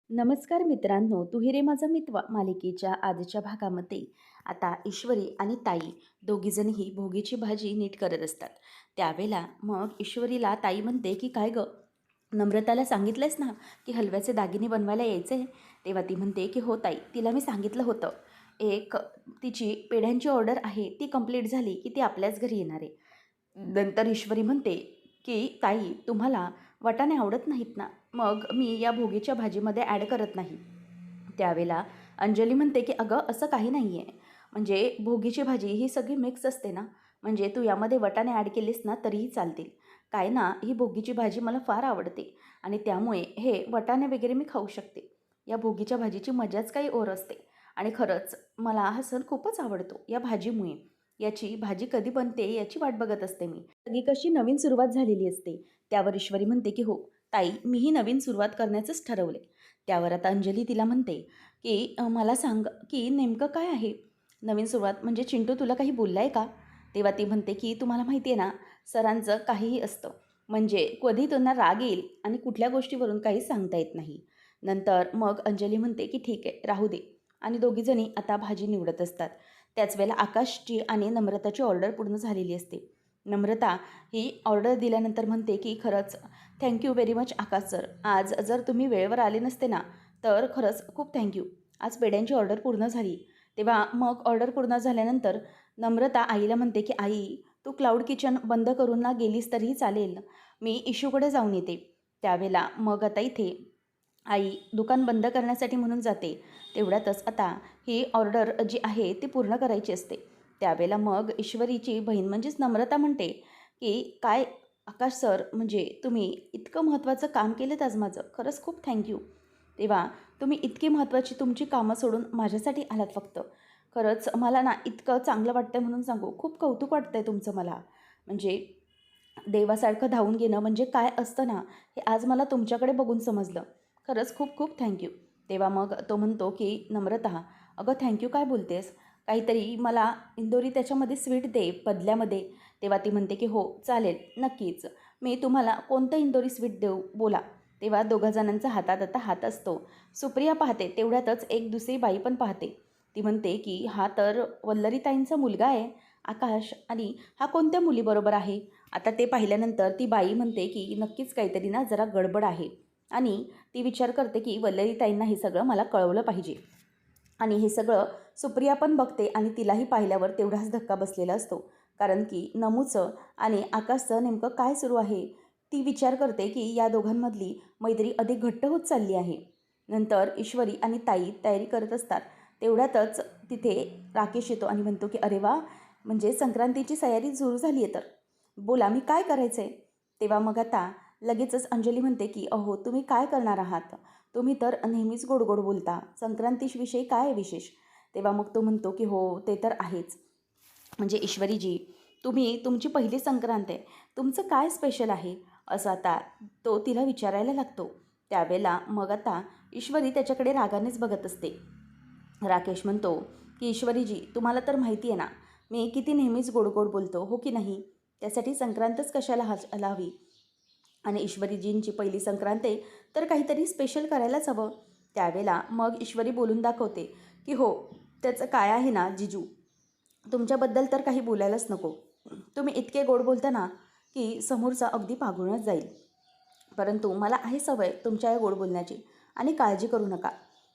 नमस्कार मित्रांनो, तू रे माझा मित्र मालिकेच्या आजच्या भागामध्ये आता ईश्वरी आणि ताई दोघीजणही भोगीची भाजी नीट करत असतात. त्यावेळेला मग ईश्वरीला ताई म्हणते की काय गं, नम्रताला सांगितलंयस ना की हलव्याचे दागिने बनवायला यायचे. तेव्हा ती म्हणते की हो ताई, तिला मी सांगितलं होतं. एक तिची पेढ्यांची ऑर्डर आहे, ती कंप्लीट झाली की ती आपल्याच घरी येणार आहे. नंतर ईश्वरी म्हणते की ताई, तुम्हाला वाटाणे आवडत नाहीत ना, मग मी या भोगीच्या भाजीमध्ये ॲड करत नाही. त्यावेळेला अंजली म्हणते की अगं असं काही नाही आहे, म्हणजे भोगीची भाजी ही सगळी मिक्स असते ना, म्हणजे तू यामध्ये वाटाणे ॲड केलेस ना तरीही चालतील. काय ना, ही भोगीची भाजी मला फार आवडते आणि त्यामुळे हे वाटाणे वगैरे मी खाऊ शकते. या भोगीच्या भाजीची मजाच काही ओर असते आणि खरंच मला हा सण खूपच आवडतो या भाजीमुळे. याची भाजी कधी बनते याची वाट बघत असते मी. सगळी कशी नवीन सुरुवात झालेली असते. त्यावर ईश्वरी म्हणते की हो ताई, मीही नवीन सुरुवात करण्याचंच ठरवले. त्यावर आता अंजली तिला म्हणते की मला सांग की नेमकं काय आहे नवीन सुरुवात, म्हणजे चिंटू तुला काही बोलला आहे का? तेव्हा ती म्हणते की तुम्हाला माहिती आहे ना, सरांचं काहीही असतं, म्हणजे कधी त्यांना राग येईल आणि कुठल्या गोष्टीवरून काही सांगता येत नाही. नंतर मग अंजली म्हणते की ठीक आहे, राहू दे, आणि दोघीजणी आता भाजी निवडत असतात. त्याच वेळेला आकाशची आणि नम्रताची ऑर्डर पूर्ण झालेली असते. नम्रता ही ऑर्डर दिल्यानंतर म्हणते की खरंच थँक्यू व्हेरी मच आकाश सर. आज जर तुम्ही वेळेवर आले नसते ना, तर खरंच खूप थँक्यू. आज पेढ्यांची ऑर्डर पूर्ण झाली. तेव्हा मग ऑर्डर पूर्ण झाल्यानंतर नम्रता आईला म्हणते की आई, तू क्लाउड किचन बंद करून ना गेलीस तरीही चालेल. मी इशूकडे जाऊन येते. त्यावेळेला मग आता इथे आई दुकान बंद करण्यासाठी म्हणून जाते. तेवढ्यातच आता ही ऑर्डर जी आहे ती पूर्ण करायची असते. त्यावेळेला मग ईश्वरीची बहीण म्हणजेच नम्रता म्हणते की काय आकाश सर, म्हणजे तुम्ही इतकं महत्त्वाचं काम केलंत आज माझं. खरंच खूप थँक्यू. तेव्हा तुम्ही इतकी महत्त्वाची तुमची कामं सोडून माझ्यासाठी आलात फक्त. खरंच मला ना इतकं चांगलं वाटतंय म्हणून सांगू. खूप कौतुक वाटतंय तुमचं मला. म्हणजे देवासारखं धावून घेणं म्हणजे काय असतं ना, हे आज मला तुमच्याकडे बघून समजलं. खरंच खूप खूप थँक्यू. तेव्हा मग तो म्हणतो की नम्रता, अगं थँक्यू काय बोलतेस? काहीतरी मला इंदोरी त्याच्यामध्ये स्वीट दे बदल्यामध्ये. तेव्हा ती म्हणते की हो चालेल, नक्कीच. मी तुम्हाला कोणतं इंदोरी स्वीट देऊ बोला. तेव्हा दोघा जणांचा हातात आता हात असतो. सुप्रिया पाहते, तेवढ्यातच एक दुसरी बाई पण पाहते. ती म्हणते की हा तर वल्लरीताईंचा मुलगा आहे आकाश, आणि हा कोणत्या मुलीबरोबर आहे? आता ते पाहिल्यानंतर ती बाई म्हणते की नक्कीच काहीतरी ना जरा गडबड आहे, आणि ती विचार करते की वल्लरीताईंना हे सगळं मला कळवलं पाहिजे. आणि हे सगळं सुप्रिया पण बघते आणि तिलाही पाहिल्यावर तेवढाच धक्का बसलेला असतो. कारण की नमूचं आणि आकाशचं नेमकं काय सुरू आहे, ती विचार करते की या दोघांमधली मैत्री अधिक घट्ट होत चालली आहे. नंतर ईश्वरी आणि ताई तयारी करत असतात. तेवढ्यातच तिथे राकेश येतो आणि म्हणतो की अरे वा, म्हणजे संक्रांतीची तयारी सुरू झाली आहे तर. बोला, मी काय करायचं आहे? तेव्हा मग आता लगेचच अंजली म्हणते की अहो तुम्ही काय करणार आहात? तुम्ही तर नेहमीच गोड गोड बोलता, संक्रांतीविषयी काय आहे विशेष? तेव्हा मग तो म्हणतो की हो ते तर आहेच, म्हणजे ईश्वरीजी, तुम्ही तुमची पहिली संक्रांत आहे, तुमचं काय स्पेशल आहे? असं आता तो तिला विचारायला लागतो. त्यावेळेला मग आता ईश्वरी त्याच्याकडे रागानेच बघत असते. राकेश म्हणतो की ईश्वरीजी, तुम्हाला तर माहिती आहे ना, मी किती नेहमीच गोड गोड बोलतो, हो की नाही? त्यासाठी संक्रांतच कशाला हवी? आणि ईश्वरीजींची पहिली संक्रांत आहे, तर काहीतरी स्पेशल करायलाच हवं. त्यावेळेला मग ईश्वरी बोलून दाखवते की हो, त्याचं काय आहे ना जिजू, तुमच्याबद्दल तर काही बोलायलाच नको. तुम्ही इतके गोड बोलता ना की समोरचा अगदी पागळूनच जाईल. परंतु मला आहे सवय तुमच्या या गोड बोलण्याची, आणि काळजी करू नका.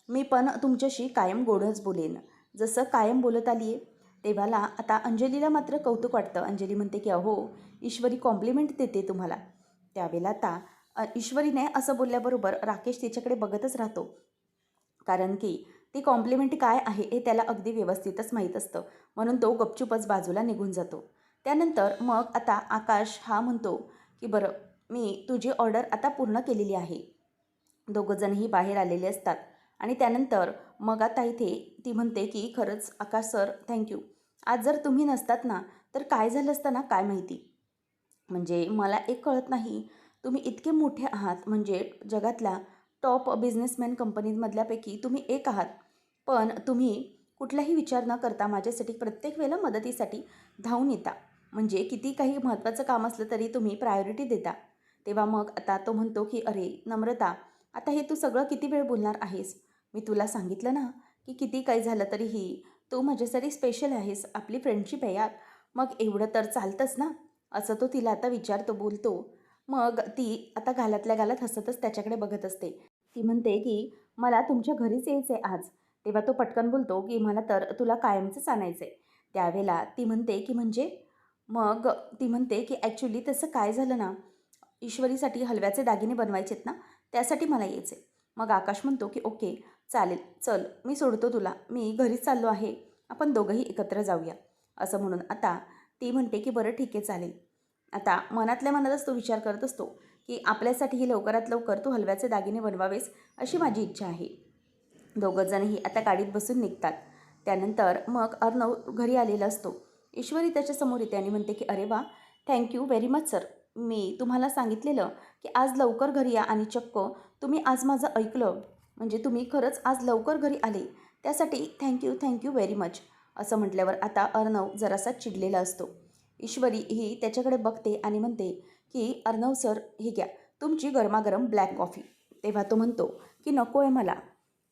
मी पण तुमच्याशी कायम गोडच बोलेन, जसं कायम बोलत आली आहे. तेव्हाला आता अंजलीला मात्र कौतुक वाटतं. अंजली म्हणते की अहो, ईश्वरी कॉम्प्लिमेंट देते तुम्हाला. त्यावेळेला आता ईश्वरीने असं बोलल्याबरोबर राकेश तिच्याकडे बघतच राहतो. कारण की ती कॉम्प्लिमेंट काय आहे हे त्याला अगदी व्यवस्थितच माहीत असतं. म्हणून तो गपचूपच बाजूला निघून जातो. त्यानंतर मग आता आकाश हा म्हणतो की बरं, मी तुझी ऑर्डर आता पूर्ण केलेली आहे. दोघंजणही बाहेर आलेले असतात. आणि त्यानंतर मग आता इथे ती म्हणते की खरंच आकाश सर थँक्यू. आज जर तुम्ही नसतात ना, तर काय झालं असतं ना काय माहिती. म्हणजे मला एक कळत नाही, तुम्ही इतके मोठे आहात, म्हणजे जगातल्या टॉप बिझनेसमॅन कंपनीमधल्यापैकी तुम्ही एक आहात. पण तुम्ही कुठलाही विचार न करता माझ्यासाठी प्रत्येक वेळेला मदतीसाठी धावून येता. म्हणजे किती काही महत्त्वाचं काम असलं तरी तुम्ही प्रायोरिटी देता. तेव्हा मग आता तो म्हणतो की अरे नम्रता, आता हे तू सगळं किती वेळ बोलणार आहेस? मी तुला सांगितलं ना की किती काही झालं तरीही तू माझ्यासाठी स्पेशल आहेस, आपली फ्रेंडशिप आहे यार. मग एवढं तर चालतंच ना, असं तो तिला आता विचारतो, बोलतो. मग ती आता गालातल्या गालात हसतच त्याच्याकडे बघत असते. ती म्हणते की मला तुमच्या घरीच यायचं आहे आज. तेव्हा तो पटकन बोलतो की मला तर तुला कायमचंच आणायचं आहे. त्यावेळेला ती म्हणते की म्हणजे, मग ती म्हणते की ॲक्च्युली तसं काय झालं ना, ईश्वरीसाठी हलव्याचे दागिने बनवायचे आहेत ना, त्यासाठी मला यायचं आहे. मग आकाश म्हणतो की ओके, चालेल, चल मी सोडतो तुला, मी घरीच चाललो आहे, आपण दोघंही एकत्र जाऊया. असं म्हणून आता ती म्हणते की बरं ठीक आहे, चालेल. आता मनातल्या मनातच तो विचार करत असतो की आपल्यासाठीही लवकरात लवकर तू हलव्याचे दागिने बनवावेस अशी माझी इच्छा आहे. दोघंजणही आता गाडीत बसून निघतात. त्यानंतर मग अर्णव घरी आलेला असतो. ईश्वरी त्याच्यासमोर येते आणि म्हणते की अरे वा, थँक्यू व्हेरी मच सर. मी तुम्हाला सांगितलेलं की आज लवकर घरी या आणि चक्क तुम्ही आज माझं ऐकलं, म्हणजे तुम्ही खरंच आज लवकर घरी आले, त्यासाठी थँक्यू व्हेरी मच. असं म्हटल्यावर आता अर्णव जरासा चिडलेला असतो. ईश्वरी ही त्याच्याकडे बघते आणि म्हणते की अर्णव सर, हे घ्या तुमची गरमागरम ब्लॅक कॉफी. तेव्हा तो म्हणतो की नको आहे मला.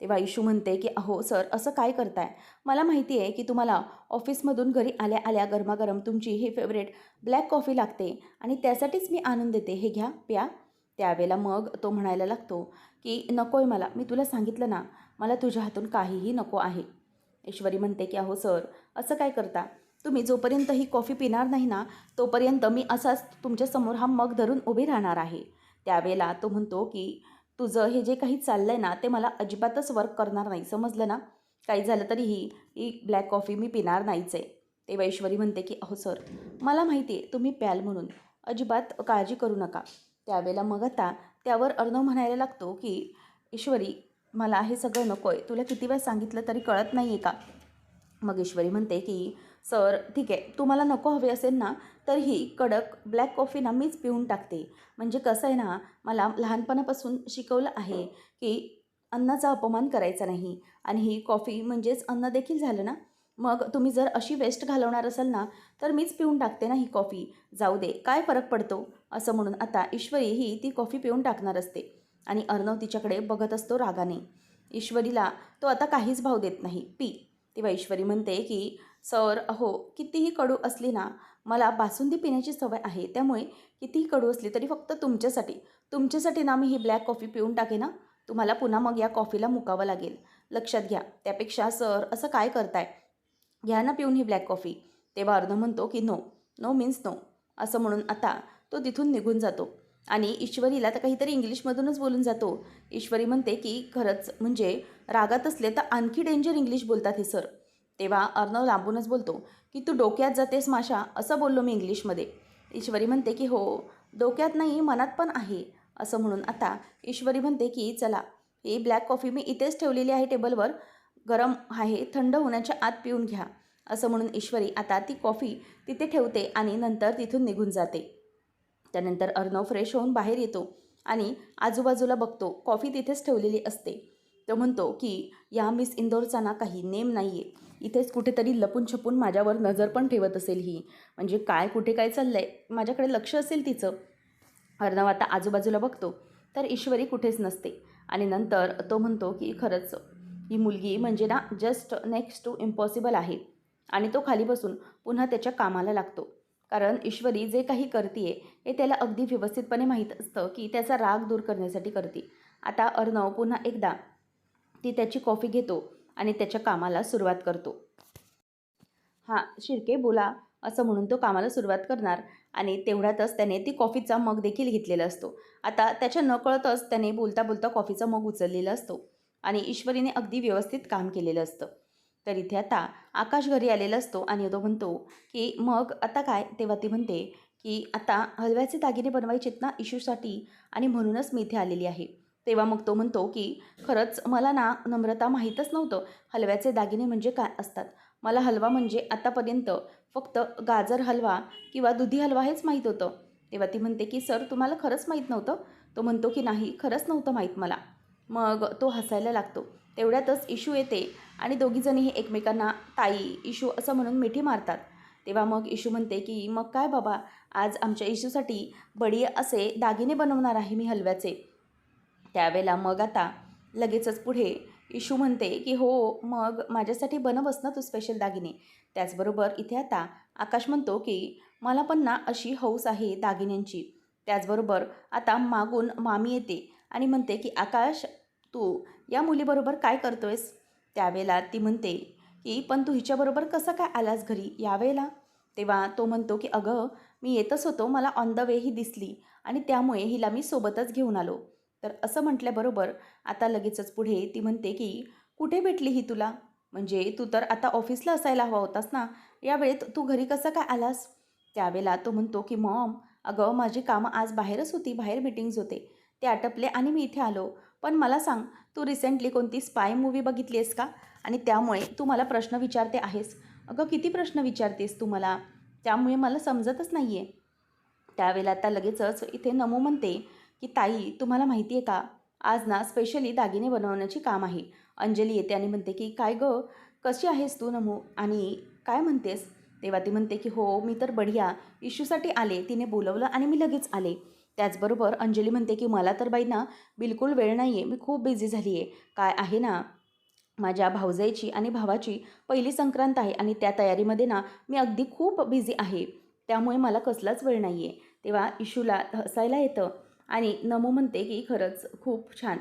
तेव्हा इशू म्हणते की अहो सर, असं काय करताय? मला माहिती आहे की तुम्हाला ऑफिसमधून घरी आल्या आल्या गरमागरम तुमची ही फेवरेट ब्लॅक कॉफी लागते आणि त्यासाठीच मी आणून देते, हे घ्या प्या. त्यावेळेला मग तो म्हणायला लागतो की नको आहे मला, मी तुला सांगितलं ना, मला तुझ्या हातून काहीही नको आहे. ईश्वरी म्हणते की अहो सर, असं काय करता? तुम्ही जोपर्यंत ही कॉफी पिणार नाही ना, तोपर्यंत मी असाच तुमच्यासमोर हा मग धरून उभी राहणार आहे. त्यावेळेला तो म्हणतो की तुझं हे जे काही चाललं आहे ना, ते मला अजिबातच वर्क करणार नाही, समजलं ना? काही झालं तरीही ही ब्लॅक कॉफी मी पिणार नाहीच आहे. तेव्हा ईश्वरी म्हणते की अहो सर, मला माहिती आहे तुम्ही प्याल म्हणून, अजिबात काळजी करू नका. त्यावेळेला मग आता त्यावर अर्णव म्हणायला लागतो की ईश्वरी, मला हे सगळं नको आहे, तुला किती वेळ सांगितलं तरी कळत नाही आहे का? मग ईश्वरी म्हणते की सर ठीक आहे, तुम्हाला नको हवे असेल ना, तर ही कडक ब्लॅक कॉफी ना मीच पिऊन टाकते. म्हणजे कसं आहे ना, मला लहानपणापासून शिकवलं आहे की अन्नाचा अपमान करायचा नाही, आणि ही कॉफी म्हणजेच अन्न देखील झालं ना. मग तुम्ही जर अशी वेस्ट घालवणार असाल ना, तर मीच पिऊन टाकते ना ही कॉफी, जाऊ दे, काय फरक पडतो. असं म्हणून आता ईश्वरी ही ती कॉफी पिऊन टाकणार असते आणि अर्णव तिच्याकडे बघत असतो रागाने. ईश्वरीला तो आता काहीच भाव देत नाही, पी. तेव्हा ईश्वरी म्हणते की सर अहो, कितीही कडू असली ना, मला बासुंदी पिण्याची सवय आहे, त्यामुळे कितीही कडू असली तरी फक्त तुमच्यासाठी ना मी ही ब्लॅक कॉफी पिऊन टाके ना, तुम्हाला पुन्हा मग या कॉफीला मुकावं लागेल, लक्षात घ्या. त्यापेक्षा सर असं काय करताय, घ्या ना पिऊन ही ब्लॅक कॉफी. तेव्हा अर्णव म्हणतो की नो, नो मीन्स नो. असं म्हणून आता तो तिथून निघून जातो आणि ईश्वरीला तर काहीतरी इंग्लिशमधूनच बोलून जातो. ईश्वरी म्हणते की खरंच म्हणजे रागात असले तर आणखी डेंजर इंग्लिश बोलतात हे सर. तेव्हा अर्णव लांबूनच बोलतो की तू डोक्यात जातेस माशा, असं बोललो मी इंग्लिशमध्ये. ईश्वरी म्हणते की हो, डोक्यात नाही मनात पण आहे. असं म्हणून आता ईश्वरी म्हणते की चला, ही ब्लॅक कॉफी मी इथेच ठेवलेली आहे टेबलवर, गरम आहे, थंड होण्याच्या आत पिऊन घ्या. असं म्हणून ईश्वरी आता ती कॉफी तिथे ठेवते आणि नंतर तिथून निघून जाते. त्यानंतर अर्णव फ्रेश होऊन बाहेर येतो आणि आजूबाजूला बघतो, कॉफी तिथेच ठेवलेली असते. तो म्हणतो की या मिस इंदोरचा ना काही नेम नाही आहे, इथेच कुठेतरी लपून छपून माझ्यावर नजर पण ठेवत असेल ही, म्हणजे काय कुठे काय चाललं आहे, माझ्याकडे लक्ष असेल तिचं. अर्णव आता आजूबाजूला बघतो तर ईश्वरी कुठेच नसते आणि नंतर तो म्हणतो की खरंच ही मुलगी म्हणजे ना जस्ट नेक्स्ट टू इम्पॉसिबल आहे. आणि तो खाली बसून पुन्हा त्याच्या कामाला लागतो, कारण ईश्वरी जे काही करते हे त्याला अगदी व्यवस्थितपणे माहीत असतं की त्याचा राग दूर करण्यासाठी करते. आता अर्णव पुन्हा एकदा ती त्याची कॉफी घेतो आणि त्याच्या कामाला सुरुवात करतो. हां शिर्के बोला, असं म्हणून तो कामाला सुरुवात करणार आणि तेवढ्यातच त्याने ती कॉफीचा मग देखील घेतलेला असतो. आता त्याच्या नकळतच त्याने बोलता बोलता कॉफीचा मग उचललेला असतो आणि ईश्वरीने अगदी व्यवस्थित काम केलेलं असतं. तर इथे आता आकाश घरी आलेला असतो आणि तो म्हणतो की मग आता काय? तेव्हा ती म्हणते की आता हलव्याचे दागिने बनवायचे आहेत ना इशूसाठी, आणि म्हणूनच मी इथे आलेली आहे. तेव्हा मग तो म्हणतो की खरंच मला ना नम्रता माहीतच नव्हतं हलव्याचे दागिने म्हणजे काय असतात. मला हलवा म्हणजे आतापर्यंत फक्त गाजर हलवा किंवा दुधी हलवा हेच माहीत होतं. तेव्हा ती म्हणते की सर तुम्हाला खरंच माहीत नव्हतं? तो म्हणतो की नाही, खरंच नव्हतं माहीत मला. मग तो हसायला लागतो. तेवढ्यातच इशू येते आणि दोघीजणीही एकमेकांना ताई, इशू असं म्हणून मिठी मारतात. तेव्हा मग इशू म्हणते की मग काय बाबा, आज आमच्या इशूसाठी बढिया असे दागिने बनवणार आहे मी हलव्याचे. त्यावेळेला मग आता लगेचच पुढे इशू म्हणते की हो, मग माझ्यासाठी बनवस ना तू स्पेशल दागिने. त्याचबरोबर इथे आता आकाश म्हणतो की मला पण ना अशी हौस आहे दागिन्यांची. त्याचबरोबर आता मागून मामी येते आणि म्हणते की आकाश, तू या मुलीबरोबर काय करतोयस? त्यावेळेला ती म्हणते की पण तू हिच्याबरोबर कसं काय आलास घरी यावेळेला? तेव्हा तो म्हणतो की अगं, मी येतच होतो, मला ऑन द वे ही दिसली आणि त्यामुळे हिला मी सोबतच घेऊन आलो. तर असं म्हटल्याबरोबर आता लगेचच पुढे ती म्हणते की कुठे भेटली ही तुला? म्हणजे तू तर आता ऑफिसला असायला हवा होतास ना, या वेळेत तू घरी कसं काय आलास? त्यावेळेला तो म्हणतो की मॉम, अगं माझी कामं आज बाहेरच होती, बाहेर मीटिंग्ज होते, ते आटपले आणि मी इथे आलो. पण मला सांग, तू रिसेंटली कोणती स्पाय मूव्ही बघितली आहेस का? आणि त्यामुळे तू मला प्रश्न विचारते आहेस. अगं किती प्रश्न विचारतेस तू मला, त्यामुळे मला समजतच नाही आहे. त्यावेळेला आता लगेचच इथे नमू म्हणते की ताई, तुम्हाला माहिती आहे का, आज ना स्पेशली दागिने बनवण्याची काम आहे. अंजली येते आणि म्हणते की काय गं, कशी आहेस तू नमू, आणि काय म्हणतेस? तेव्हा ती म्हणते की हो, मी तर बढिया, इशूसाठी आले, तिने बोलवलं आणि मी लगेच आले. त्याचबरोबर अंजली म्हणते की मला तर बाई ना बिलकुल वेळ नाही आहे, मी खूप बिझी झाली आहे. काय आहे ना, माझ्या भावजाईची आणि भावाची पहिली संक्रांत आहे आणि त्या तयारीमध्ये ना मी अगदी खूप बिझी आहे. त्यामुळे मला कसलाच वेळ नाही आहे. तेव्हा इशूला हसायला येतं आणि नमू म्हणते की खरंच खूप छान.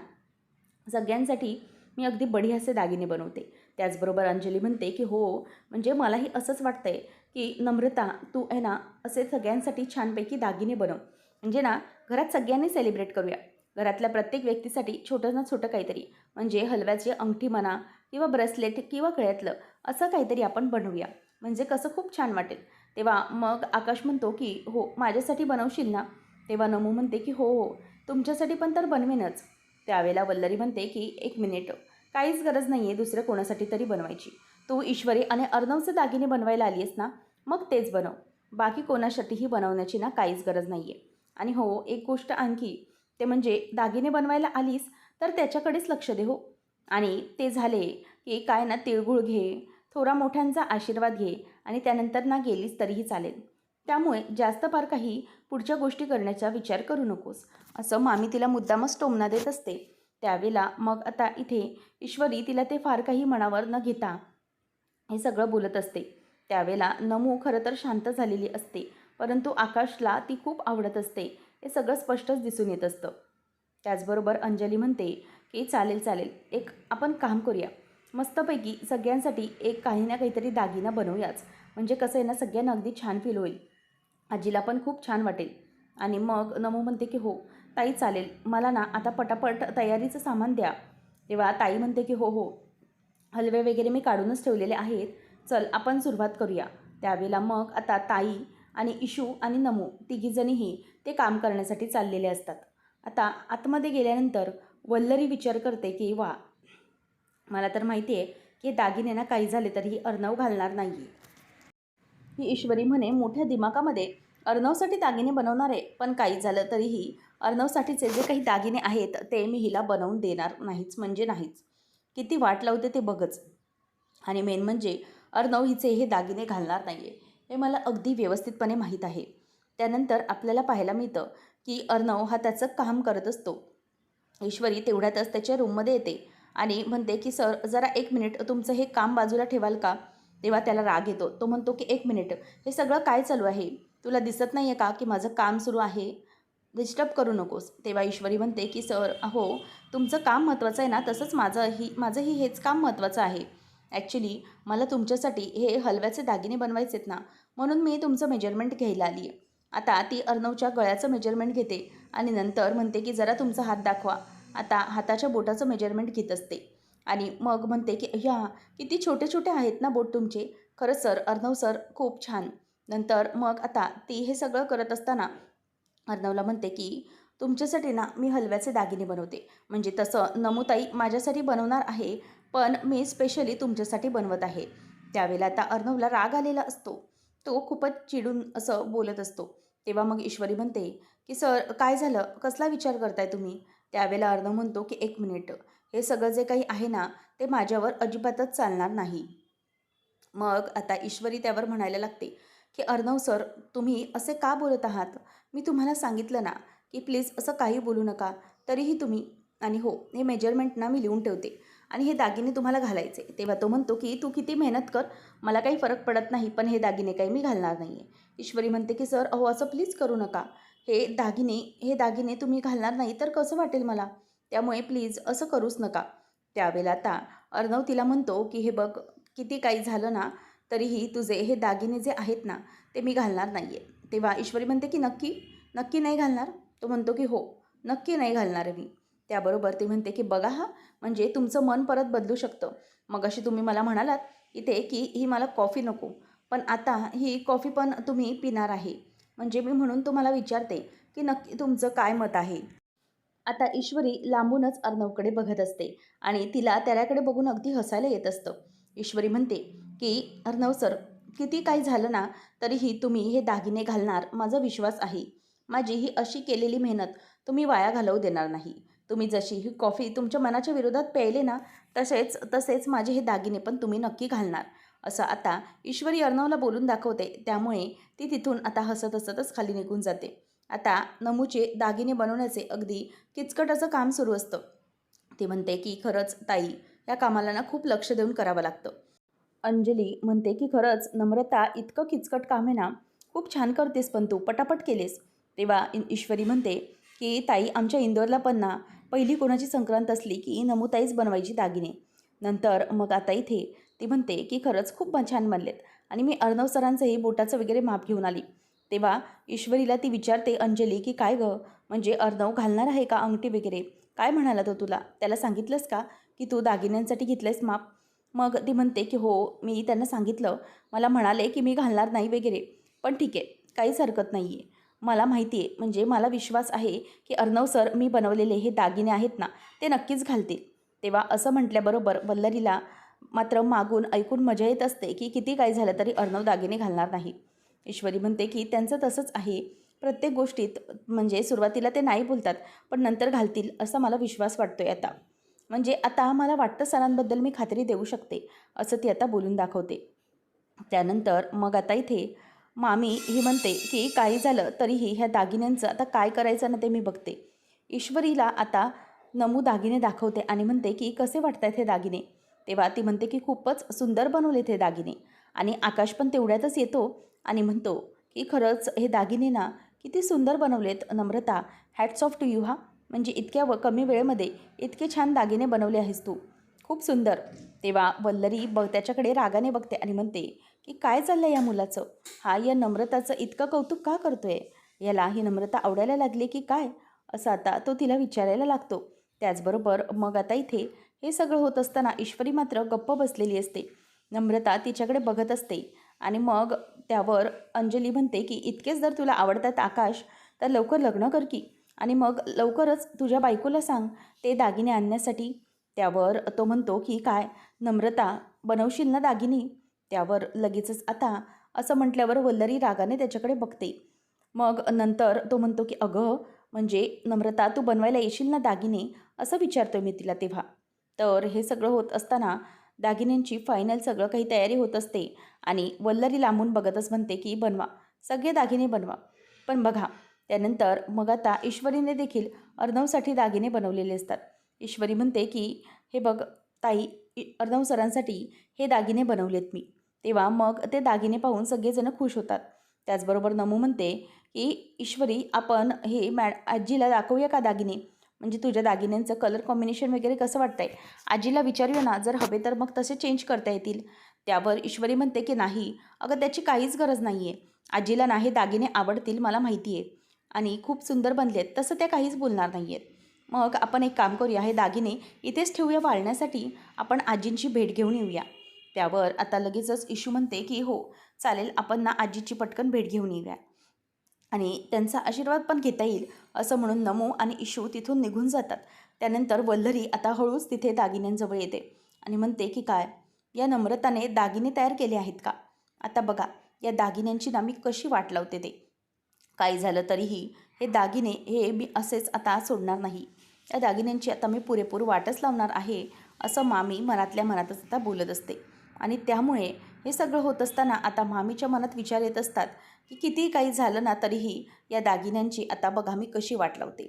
सगळ्यांसाठी मी अगदी बढियासे दागिने बनवते. त्याचबरोबर अंजली म्हणते की हो, म्हणजे मलाही असंच वाटतंय की नम्रता, तू आहे ना असे सगळ्यांसाठी छानपैकी दागिने बनव. म्हणजे ना घरात सगळ्यांनी सेलिब्रेट करूया. घरातल्या प्रत्येक व्यक्तीसाठी छोटं ना छोटं काहीतरी, म्हणजे हलव्याची अंगठी म्हणा किंवा ब्रेसलेट किंवा गळ्यातलं, असं काहीतरी आपण बनवूया. म्हणजे कसं खूप छान वाटेल. तेव्हा मग आकाश म्हणतो की हो, माझ्यासाठी बनवशील ना? तेव्हा नमू म्हणते की हो, हो, तुमच्यासाठी पण तर बनवेनच. त्यावेळेला वल्लरी म्हणते की एक मिनिट, काहीच गरज नाही आहे दुसऱ्या कोणासाठी तरी बनवायची. तू ईश्वरी आणि अर्णवचे दागिने बनवायला आली आहेस ना, मग तेच बनव. बाकी कोणासाठीही बनवण्याची ना काहीच गरज नाही आहे. आणि हो, एक गोष्ट आणखी, ते म्हणजे दागिने बनवायला आलीस तर त्याच्याकडेच लक्ष दे हो. आणि ते झाले की काय ना, तिळगुळ घे, थोरा मोठ्यांचा आशीर्वाद घे आणि त्यानंतर ना गेलीस तरीही चालेल. त्यामुळे जास्त फार काही पुढच्या गोष्टी करण्याचा विचार करू नकोस, असं मामी तिला मुद्दामच टोमणा देत असते. त्यावेळेला मग आता इथे ईश्वरी तिला ते फार काही मनावर न घेता हे सगळं बोलत असते. त्यावेळेला नमू खरं तर शांत झालेली असते, परंतु आकाशला ती खूप आवडत असते, हे सगळं स्पष्टच दिसून येत असतं. त्याचबरोबर अंजली म्हणते की चालेल चालेल, एक आपण काम करूया, मस्तपैकी सगळ्यांसाठी एक काही ना काहीतरी दागिना बनवूयाच. म्हणजे कसं आहे ना, सगळ्यांना अगदी छान फील होईल, आजीला पण खूप छान वाटेल. आणि मग नमू म्हणते की हो ताई चालेल, मला ना आता पटापट तयारीचं सामान द्या. तेव्हा ताई म्हणते की हो हो, हलवे वगैरे मी काढूनच ठेवलेले आहेत, चल आपण सुरुवात करूया. त्यावेळेला मग आता ताई आणि इशू आणि नमू तिघीजणीही ते काम करण्यासाठी चाललेले असतात. आता आतमध्ये गेल्यानंतर वल्लरी विचार करते की वा, मला तर माहिती आहे की हे दागिने ना काही झाले तरीही अर्णव घालणार नाही आहे. ही ईश्वरी म्हणे मोठ्या दिमागामध्ये अर्णवसाठी दागिने बनवणार आहे, पण काही झालं तरीही अर्णवसाठीचे जे काही दागिने आहेत ते मी हिला बनवून देणार नाहीच म्हणजे नाहीच. किती वाट लावते ते बघच. आणि मेन म्हणजे अर्णव हिचे हे दागिने घालणार नाही आहे, हे मला अगदी व्यवस्थितपणे माहीत आहे. त्यानंतर आपल्याला पाहायला मिळतं की अर्णव हा त्याचं काम करत असतो. ईश्वरी तेवढ्यातच त्याच्या रूममध्ये येते आणि म्हणते की सर, जरा एक मिनिट तुमचं हे काम बाजूला ठेवाल का? तेव्हा त्याला राग येतो. तो म्हणतो की एक मिनिट, हे सगळं काय चालू आहे? तुला दिसत नाही आहे का की माझं काम सुरू आहे? डिस्टर्ब करू नकोस. तेव्हा ईश्वरी म्हणते की सर, अहो, तुमचं काम महत्त्वाचं आहे ना, तसंच माझंही हेच काम महत्त्वाचं आहे. ॲक्च्युली मला तुमच्यासाठी हे हलव्याचे दागिने बनवायचे आहेत ना, म्हणून मी तुमचं मेजरमेंट घ्यायला आली आहे. आता ती अर्णवच्या गळ्याचं मेजरमेंट घेते आणि नंतर म्हणते की जरा तुमचा हात दाखवा. आता हाताच्या बोटाचं मेजरमेंट घेत असते आणि मग म्हणते की ह्या किती छोटे छोटे आहेत ना बोट तुमचे. खरंच सर, अर्णव सर खूप छान. नंतर मग आता ती हे सगळं करत असताना अर्णवला म्हणते की तुमच्यासाठी ना मी हलव्याचे दागिने बनवते. म्हणजे तसं नमुताई माझ्यासाठी बनवणार आहे, पण मी स्पेशली तुमच्यासाठी बनवत आहे. त्यावेळेला आता अर्णवला राग आलेला असतो. तो खूपच चिडून असं बोलत असतो. तेव्हा मग ईश्वरी म्हणते की सर, काय झालं, कसला विचार करताय तुम्ही? त्यावेळेला अर्णव म्हणतो की एक मिनिट, हे सगळं जे काही आहे ना, ते माझ्यावर अजिबातच चालणार नाही. मग आता ईश्वरी त्यावर म्हणायला लागते की अर्णव सर, तुम्ही असे का बोलत आहात? मी तुम्हाला सांगितलं ना की प्लीज असं काही बोलू नका, तरीही तुम्ही आणि हो, हे मेजरमेंट ना मी लिहून ठेवते आणि हे दागिने तुम्हाला घालायचे. तेव्हा तो म्हणतो की तू किती मेहनत कर, मला काही फरक पडत नाही, पण हे दागिने काही मी घालणार नाही आहे. ईश्वरी म्हणते की सर अहो असं प्लीज करू नका. हे दागिने तुम्ही घालणार नाही तर कसं वाटेल मला? त्यामुळे प्लीज असं करूच नका. त्यावेळेला आता अर्णव तिला म्हणतो की हे बघ, किती काही झालं ना तरीही तुझे हे दागिने जे आहेत ना ते मी घालणार नाही आहे. तेव्हा ईश्वरी म्हणते की नक्की? नक्की नाही घालणार? तो म्हणतो की हो, नक्की नाही घालणार आहे मी. त्याबरोबर ती म्हणते की बघा हां, म्हणजे तुमचं मन परत बदलू शकतं. मगाशी तुम्ही मला म्हणालात इथे की ही मला कॉफी नको, पण आता ही कॉफी पण तुम्ही पिणार आहे. म्हणजे मी म्हणून तुम्हाला विचारते की नक्की तुमचं काय मत आहे? आता ईश्वरी लांबूनच अर्णवकडे बघत असते आणि तिला त्याच्याकडे बघून अगदी हसायला येत असतं. ईश्वरी म्हणते की अर्णव सर, किती काही झालं ना तरीही तुम्ही हे दागिने घालणार माझा विश्वास आहे. माझी ही अशी केलेली मेहनत तुम्ही वाया घालवू देणार नाही. तुम्ही जशी ही कॉफी तुमच्या मनाच्या विरोधात प्यायले ना, तसेच तसेच माझे हे दागिने पण तुम्ही नक्की घालणार. असं आता ईश्वरी अर्णवला बोलून दाखवते. त्यामुळे ती तिथून आता हसत हसतच खाली निघून जाते. आता नमूचे दागिने बनवण्याचे अगदी किचकट असं काम सुरू असतं. ती म्हणते की खरंच ताई, या कामाला ना खूप लक्ष देऊन करावं लागतं. अंजली म्हणते की खरंच नम्रता, इतकं किचकट काम आहे ना, खूप छान करतेस पण तू पटापट केलेस. तेव्हा ईश्वरी म्हणते की ताई, आमच्या इंदोरला पण ना पहिली कोणाची संक्रांत असली की नमुताईच बनवायची दागिने. नंतर मग आता इथे ती म्हणते की खरंच खूप छान बनलेत आणि मी अर्णव सरांचंही बोटाचं वगैरे माप घेऊन आली. तेव्हा ईश्वरीला ती विचारते अंजली की काय गं, म्हणजे अर्णव घालणार आहे का अंगठी वगैरे? काय म्हणाला तो तुला? त्याला सांगितलंस का की तू दागिन्यांसाठी घेतलंयस माप? मग ती म्हणते की हो, मी त्यांना सांगितलं. मला म्हणाले की मी घालणार नाही वगैरे. पण ठीक आहे, काहीच हरकत नाही आहे. मला माहिती आहे, म्हणजे मला विश्वास आहे की अर्णव सर मी बनवलेले हे दागिने आहेत ना, ते नक्कीच घालतील. तेव्हा असं म्हटल्याबरोबर वल्लरीला मात्र मागून ऐकून मजा येत असते की किती काही झालं तरी अर्णव दागिने घालणार नाही. ईश्वरी म्हणते की त्यांचं तसंच आहे. प्रत्येक गोष्टीत म्हणजे सुरुवातीला ते नाही बोलतात, पण नंतर घालतील असा मला विश्वास वाटतोय आता. म्हणजे आता मला वाटतं सरांबद्दल मी खात्री देऊ शकते, असं ती आता बोलून दाखवते. त्यानंतर मग आता इथे मामी ही म्हणते की काही झालं तरीही ह्या दागिन्यांचं आता काय करायचं ना ते मी बघते. ईश्वरीला आता नमू दागिने दाखवते आणि म्हणते की कसे वाटतायत हे दागिने? तेव्हा ती म्हणते की खूपच सुंदर बनवलेत हे दागिने. आणि आकाश पण तेवढ्यातच येतो आणि म्हणतो की खरंच हे दागिने ना किती सुंदर बनवलेत नम्रता, हॅट्स ऑफ टू यू हा. म्हणजे इतक्या कमी वेळेमध्ये इतके छान दागिने बनवले आहेस तू, खूप सुंदर. तेव्हा वल्लरी त्याच्याकडे रागाने बघते आणि म्हणते की काय चाललं या मुलाचं? हा या नम्रताचं इतकं कौतुक का करतोय? याला ही नम्रता आवडायला लागली की काय? असं आता तो तिला विचारायला लागतो. त्याचबरोबर मग आता इथे हे सगळं होत असताना ईश्वरी मात्र गप्प बसलेली असते. नम्रता तिच्याकडे बघत असते आणि मग त्यावर अंजली म्हणते की इतकेच जर तुला आवडतात आकाश, तर लवकर लग्न कर की आणि मग लवकरच तुझ्या बायकोला सांग ते दागिने आणण्यासाठी. त्यावर तो म्हणतो की काय नम्रता, बनवशील ना दागिने? त्यावर लगेचच आता असं म्हटल्यावर वल्लरी रागाने त्याच्याकडे बघते. मग नंतर तो म्हणतो की अगं, म्हणजे नम्रता तू बनवायला येशील ना दागिने, असं विचारतोय मी तिला तेव्हा. तर हे सगळं होत असताना दागिन्यांची फायनल सगळं काही तयारी होत असते आणि वल्लरी लांबून बघतच म्हणते की बनवा, सगळे दागिने बनवा. पण बघा, त्यानंतर मग आता ईश्वरीने देखील अर्णवसाठी दागिने बनवलेले असतात. ईश्वरी म्हणते की हे बघ ताई, अर्णव सरांसाठी हे दागिने बनवलेत मी. तेव्हा मग ते दागिने पाहून सगळेजण खुश होतात. त्याचबरोबर नमू म्हणते की ईश्वरी, आपण हे आजीला दाखवूया का दागिने? म्हणजे तुझ्या दागिन्यांचं कलर कॉम्बिनेशन वगैरे कसं वाटतंय? आजीला विचारूया ना, जर हवे तर मग तसे चेंज करता येतील. त्यावर ईश्वरी म्हणते की नाही, अगं त्याची काहीच गरज नाही आहे. आजीला ना हे दागिने आवडतील मला माहिती आहे आणि खूप सुंदर बनलेत, तसं त्या काहीच बोलणार नाही आहेत. मग आपण एक काम करूया, हे दागिने इथेच ठेवूया वाळण्यासाठी, आपण आजींची भेट घेऊन येऊया. त्यावर आता लगेचच इशू म्हणते की हो चालेल, आपण ना आजीची पटकन भेट घेऊन येऊया आणि त्यांचा आशीर्वाद पण घेता येईल, असं म्हणून नमू आणि इशू तिथून निघून जातात. त्यानंतर वल्लरी आता हळूच तिथे दागिन्यांजवळ येते आणि म्हणते की काय, या नम्रताने दागिने तयार केले आहेत का? आता बघा, या दागिन्यांची ना मी कशी वाट लावते ते. काही झालं तरीही हे दागिने हे मी असेच आता सोडणार नाही. या दागिन्यांची आता मी पुरेपूर वाटच लावणार आहे, असं मामी मनातल्या मनातच आता बोलत असते. आणि त्यामुळे हे सगळं होत असताना आता मामीच्या मनात विचार येत असतात की किती काही झालं ना तरीही या दागिन्यांची आता बघा मी कशी वाट लावते.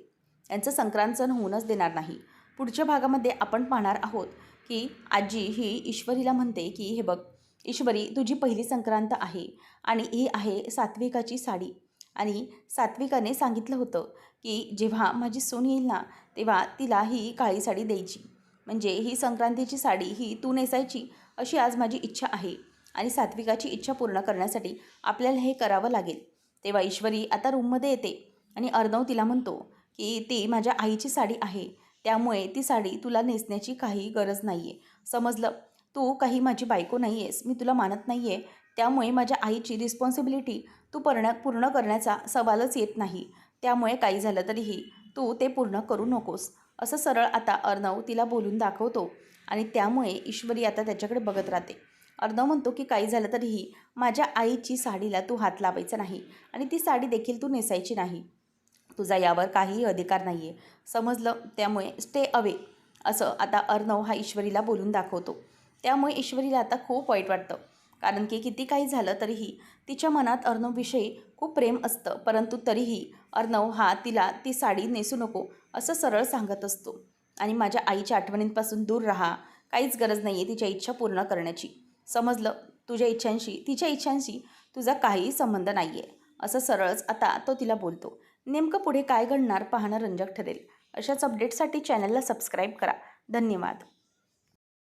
यांचं संक्रांत सण होऊनच देणार नाही. पुढच्या भागामध्ये आपण पाहणार आहोत की आजी ही ईश्वरीला म्हणते की हे बघ ईश्वरी, तुझी पहिली संक्रांत आहे आणि ही आहे सात्विकाची साडी. आणि सात्विकाने सांगितलं होतं की जेव्हा माझी सून येईल ना तेव्हा तिला ही काळी साडी द्यायची, म्हणजे ही संक्रांतीची साडी ही तू नेसायची अशी आज माझी इच्छा आहे. आणि सात्विकाची इच्छा पूर्ण करण्यासाठी आपल्याला हे करावं लागेल. तेव्हा ईश्वरी आता रूममध्ये येते आणि अर्णव तिला म्हणतो की ती माझ्या आईची साडी आहे, त्यामुळे ती साडी तुला नेसण्याची काही गरज नाही आहे. समजलं? तू काही माझी बायको नाही आहेस, मी तुला मानत नाही आहे, त्यामुळे माझ्या आईची रिस्पॉन्सिबिलिटी तू पूर्ण करण्याचा सवालच येत नाही. त्यामुळे काही झालं तरीही तू ते पूर्ण करू नकोस, असं सरळ आता अर्णव तिला बोलून दाखवतो. आणि त्यामुळे ईश्वरी आता त्याच्याकडे बघत राहते. अर्णव म्हणतो की काही झालं तरीही माझ्या आईची साडीला तू हात लावायचा नाही आणि ती साडी देखील तू नेसायची नाही. तुझा यावर काहीही अधिकार नाही आहे, समजलं? त्यामुळे स्टे अवे, असं आता अर्णव हा ईश्वरीला बोलून दाखवतो. त्यामुळे ईश्वरीला आता खूप वाईट वाटतं, कारण की किती काही झालं तरीही तिच्या मनात अर्णवविषयी खूप प्रेम असतं, परंतु तरीही अर्णव हा तिला ती साडी नेसू नको असं सरळ सांगत असतो. आणि माझ्या आईच्या आठवणींपासून दूर राहा, काहीच गरज नाही आहे तिच्या इच्छा पूर्ण करण्याची. समजलं? तुझ्या इच्छांशी तिच्या इच्छांशी तुझा काहीही संबंध नाही आहे, असं सरळच आता तो तिला बोलतो. नेमकं पुढे काय घडणार पाहणं रंजक ठरेल. अशाच अपडेट्ससाठी चॅनलला सबस्क्राईब करा. धन्यवाद.